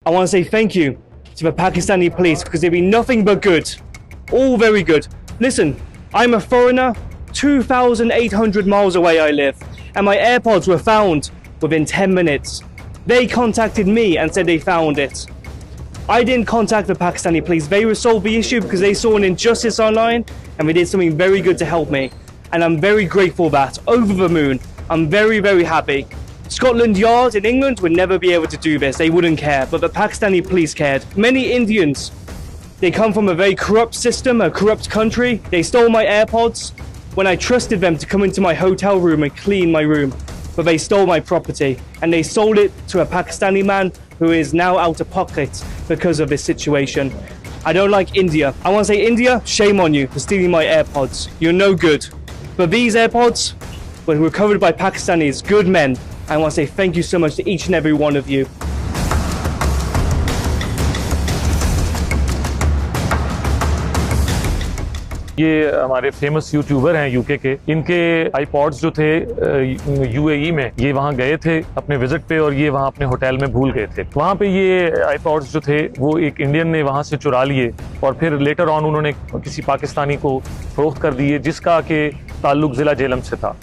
I want to say thank you to the Pakistani police because they've been nothing but good. All very good. Listen, I'm a foreigner. 2,800 miles away I live. And my AirPods were found within 10 minutes. They contacted me and said they found it. I didn't contact the Pakistani police. They resolved the issue because they saw an injustice online and they did something very good to help me. And I'm very grateful for that. Over the moon. I'm very, very happy. Scotland Yard in England would never be able to do this. They wouldn't care. But the Pakistani police cared. Many Indians, they come from a very corrupt system, a corrupt country. They stole my AirPods when I trusted them to come into my hotel room and clean my room. But they stole my property and they sold it to a Pakistani man who is now out of pocket because of this situation. I don't like India. I want to say, India, shame on you for stealing my AirPods. You're no good. But these AirPods were recovered by Pakistanis, good men. I want to say thank you so much to each and every one of you. ये हमारे famous YouTuber हैं UK के, इनके iPods जो थे UAE में, ये वहाँ गए थे अपने विजिट पे और ये वहाँ अपने होटल में भूल गए थे। वहाँ पे ये आईपॉड्स जो थे वो एक इंडियन ने वहाँ से चुरा लिए और फिर लेटर ऑन उन्होंने किसी पाकिस्तानी को फरोख्त कर दिए जिसका के ताल्लुक ज़िला जेलम से था।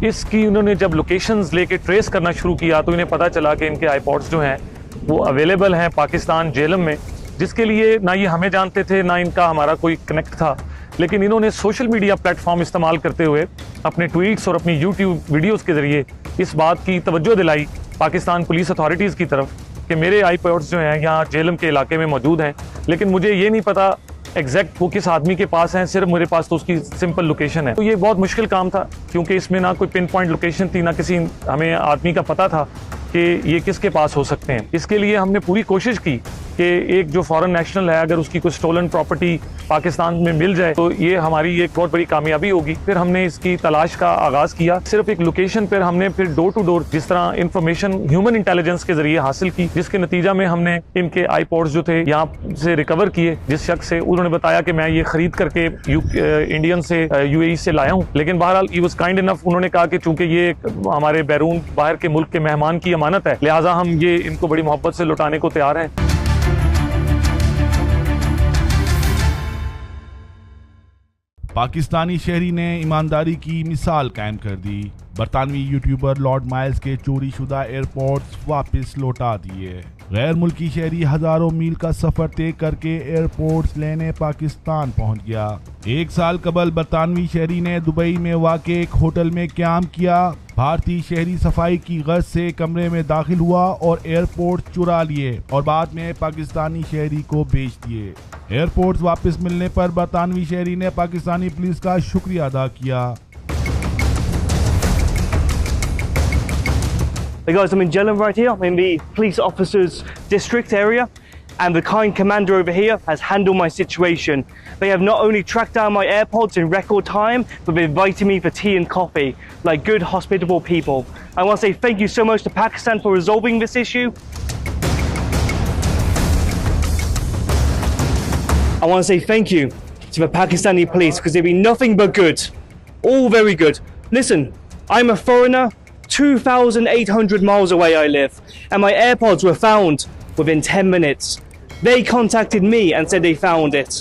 इसकी उन्होंने जब लोकेशंस लेके ट्रेस करना शुरू किया तो इन्हें पता चला कि इनके आईपॉड्स जो हैं वो अवेलेबल हैं पाकिस्तान जेलम में, जिसके लिए ना ये हमें जानते थे ना इनका हमारा कोई कनेक्ट था। लेकिन इन्होंने सोशल मीडिया प्लेटफॉर्म इस्तेमाल करते हुए अपने ट्वीट्स और अपनी यूट्यूब वीडियोस के ज़रिए इस बात की तवज्जो दिलाई पाकिस्तान पुलिस अथॉरिटीज़ की तरफ कि मेरे आईपॉड्स जो हैं यहाँ जेलम के इलाके में मौजूद हैं, लेकिन मुझे ये नहीं पता एग्जैक्ट वो किस आदमी के पास हैं, सिर्फ मेरे पास तो उसकी सिंपल लोकेशन है। तो ये बहुत मुश्किल काम था क्योंकि इसमें ना कोई पिन पॉइंट लोकेशन थी, ना किसी हमें आदमी का पता था कि ये किसके पास हो सकते हैं। इसके लिए हमने पूरी कोशिश की कि एक जो फॉरेन नेशनल है अगर उसकी कोई स्टोलन प्रॉपर्टी पाकिस्तान में मिल जाए तो ये हमारी एक बहुत बड़ी कामयाबी होगी। फिर हमने इसकी तलाश का आगाज़ किया। सिर्फ एक लोकेशन पर हमने फिर डोर टू डोर जिस तरह इंफॉर्मेशन ह्यूमन इंटेलिजेंस के जरिए हासिल की, जिसके नतीजा में हमने इनके आईपॉड्स जो थे यहाँ से रिकवर किए। जिस शख्स से उन्होंने बताया कि मैं ये खरीद करके इंडियन से यूएई से लाया हूँ, लेकिन बहरहाल ही वाज काइंड इनफ, उन्होंने कहा कि चूंकि ये हमारे बैरून बाहर के मुल्क के मेहमान की अमानत है, लिहाजा हम ये इनको बड़ी मोहब्बत से लौटाने को तैयार हैं। पाकिस्तानी शहरी ने ईमानदारी की मिसाल कायम कर दी। बरतानवी यूट्यूबर लॉर्ड माइल्स के चोरी शुदा एयरपोर्ट्स वापस लौटा दिए। गैर मुल्की शहरी हजारों मील का सफर तय करके एयरपोर्ट्स लेने पाकिस्तान पहुंच गया। एक साल कबल बरतानवी शहरी ने दुबई में वाक़े एक होटल में क़याम किया। भारतीय शहरी सफाई की गर्ज से कमरे में दाखिल हुआ और एयरपोर्ट चुरा लिए और बाद में पाकिस्तानी शहरी को बेच दिए। एयरपोर्ट्स वापस मिलने पर बरतानवी शहरी ने पाकिस्तानी पुलिस का शुक्रिया अदा किया। Hey guys, I'm in Jhelum right here. I'm in the police officers district area and the kind commander over here has handled my situation. They have not only tracked down my AirPods in record time, but they've invited me for tea and coffee like good hospitable people. I want to say thank you so much to Pakistan for resolving this issue. I want to say thank you to the Pakistani police because they've been nothing but good. All very good. Listen, I'm a foreigner. 2,800 miles away I live and my AirPods were found within 10 minutes. They contacted me and said they found it.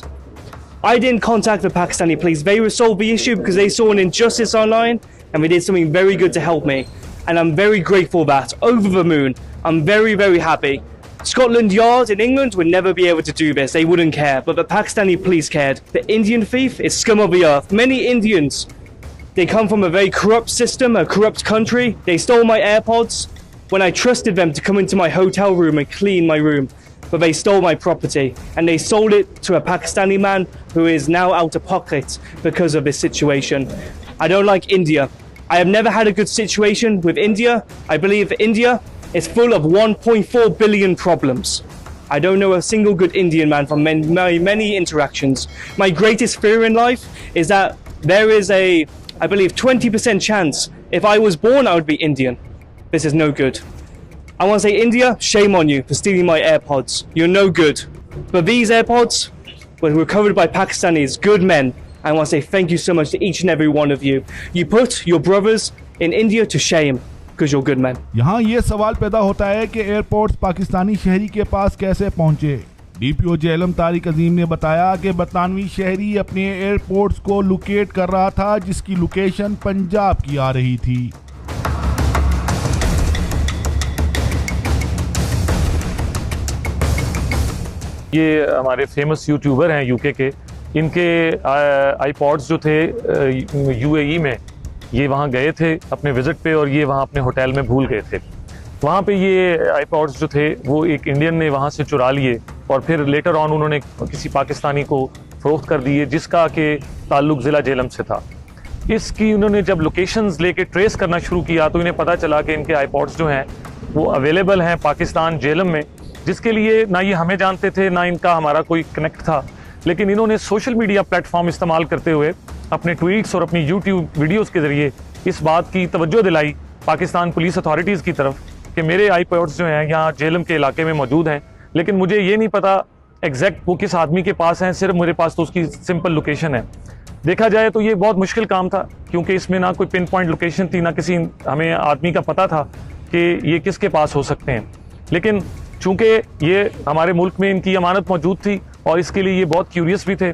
I didn't contact the Pakistani police. They resolved the issue because they saw an injustice online and they did something very good to help me. And I'm very grateful for that. Over the moon. I'm very, very happy. Scotland Yard in England would never be able to do this. They wouldn't care. But the Pakistani police cared. The Indian thief is scum of the earth. Many Indians, they come from a very corrupt system, a corrupt country. They stole my AirPods when I trusted them to come into my hotel room and clean my room. But they stole my property and they sold it to a Pakistani man who is now out of pocket because of this situation. I don't like India. I have never had a good situation with India. I believe India is full of 1.4 billion problems. I don't know a single good Indian man from many interactions. My greatest fear in life is that there is a, I believe, 20% chance if I was born I would be Indian. This is no good. I want to say, India, shame on you for stealing my AirPods. You're no good. But these AirPods were recovered by Pakistanis, good men. I want to say thank you so much to each and every one of you. You put your brothers in India to shame. because you're good men. यहाँ ये सवाल पैदा होता है कि airports Pakistani शहरी के पास कैसे पहुंचे। डीपीओ जेलम तारिक अजीम ने बताया कि बरतानवी शहरी अपने एयरपोर्ट्स को लोकेट कर रहा था, जिसकी लोकेशन पंजाब की आ रही थी। ये हमारे फेमस यूट्यूबर हैं यूके के, इनके आईपॉड्स जो थे यूएई में, ये वहाँ गए थे अपने विजिट पे और ये वहाँ अपने होटल में भूल गए थे। वहाँ पे ये आईपॉड्स जो थे वो एक इंडियन ने वहाँ से चुरा लिए और फिर लेटर ऑन उन्होंने किसी पाकिस्तानी को फरोख्त कर दिए, जिसका कि ताल्लुक ज़िला जेलम से था। इसकी उन्होंने जब लोकेशंस लेके ट्रेस करना शुरू किया तो इन्हें पता चला कि इनके आईपॉड्स जो हैं वो अवेलेबल हैं पाकिस्तान जेलम में, जिसके लिए ना ये हमें जानते थे ना इनका हमारा कोई कनेक्ट था। लेकिन इन्होंने सोशल मीडिया प्लेटफॉर्म इस्तेमाल करते हुए अपने ट्वीट्स और अपनी यूट्यूब वीडियोस के ज़रिए इस बात की तवज्जो दिलाई पाकिस्तान पुलिस अथॉरिटीज़ की तरफ कि मेरे आईपॉड्स जो हैं यहाँ जेलम के इलाके में मौजूद हैं, लेकिन मुझे ये नहीं पता एग्जैक्ट वो किस आदमी के पास हैं, सिर्फ मेरे पास तो उसकी सिंपल लोकेशन है। देखा जाए तो ये बहुत मुश्किल काम था, क्योंकि इसमें ना कोई पिन पॉइंट लोकेशन थी, ना किसी हमें आदमी का पता था कि ये किसके पास हो सकते हैं। लेकिन चूँकि ये हमारे मुल्क में इनकी अमानत मौजूद थी और इसके लिए ये बहुत क्यूरियस भी थे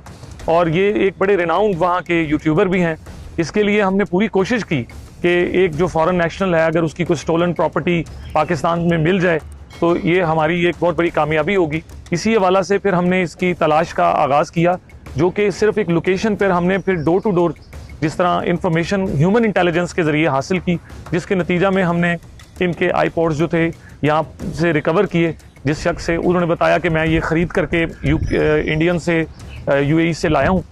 और ये एक बड़े रिनाउंड वहाँ के यूट्यूबर भी हैं, इसके लिए हमने पूरी कोशिश की कि एक जो फॉरेन नेशनल है अगर उसकी कोई स्टोलन प्रॉपर्टी पाकिस्तान में मिल जाए तो ये हमारी एक बहुत बड़ी कामयाबी होगी। इसी हवाला से फिर हमने इसकी तलाश का आगाज़ किया, जो कि सिर्फ एक लोकेशन पर हमने फिर डोर टू डोर जिस तरह इंफॉर्मेशन ह्यूमन इंटेलिजेंस के ज़रिए हासिल की, जिसके नतीजा में हमने इनके आईपॉड्स जो थे यहाँ से रिकवर किए। जिस शख्स से उन्होंने बताया कि मैं ये ख़रीद करके इंडियन से यूएई से लाया हूँ,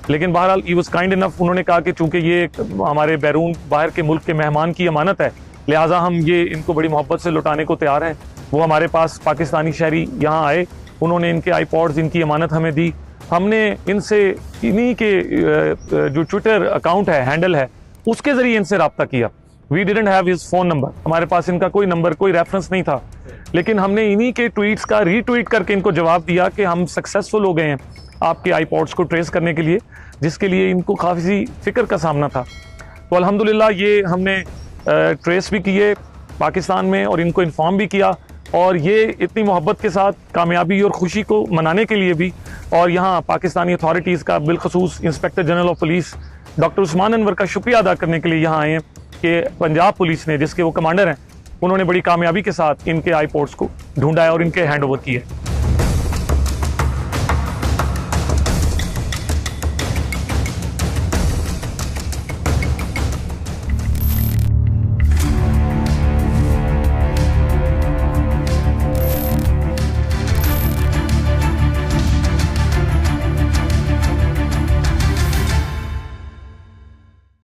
लेकिन बहरहाल ही वाज काइंड इनफ, उन्होंने कहा कि चूँकि ये हमारे बैरून बाहर के मुल्क के मेहमान की अमानत है, लिहाजा हम ये इनको बड़ी मोहब्बत से लौटाने को तैयार हैं। वो हमारे पास पाकिस्तानी शहरी यहाँ आए, उन्होंने इनके आईपॉड्स इनकी अमानत हमें दी। हमने इनसे इन्हीं के जो ट्विटर अकाउंट है, हैंडल है, उसके ज़रिए इनसे रब्ता किया। We didn't have his phone number, हमारे पास इनका कोई नंबर, कोई रेफरेंस नहीं था, लेकिन हमने इन्हीं के ट्वीट्स का रीट्वीट करके इनको जवाब दिया कि हम सक्सेसफुल हो गए हैं आपके आईपॉड्स को ट्रेस करने के लिए, जिसके लिए इनको काफ़ी फ़िक्र का सामना था। तो अल्हम्दुलिल्लाह ये हमने ट्रेस भी किए पाकिस्तान में और इनको इन्फॉर्म भी किया, और ये इतनी मोहब्बत के साथ कामयाबी और ख़ुशी को मनाने के लिए भी, और यहाँ पाकिस्तानी अथॉरिटीज़ का बिलखसूस inspector general of police doctor Usman Anwar का शुक्रिया अदा करने के लिए यहाँ आए हैं कि पंजाब पुलिस ने, जिसके वो कमांडर हैं, उन्होंने बड़ी कामयाबी के साथ इनके आईपॉड्स को ढूंढा है और इनके हैंड ओवर किए।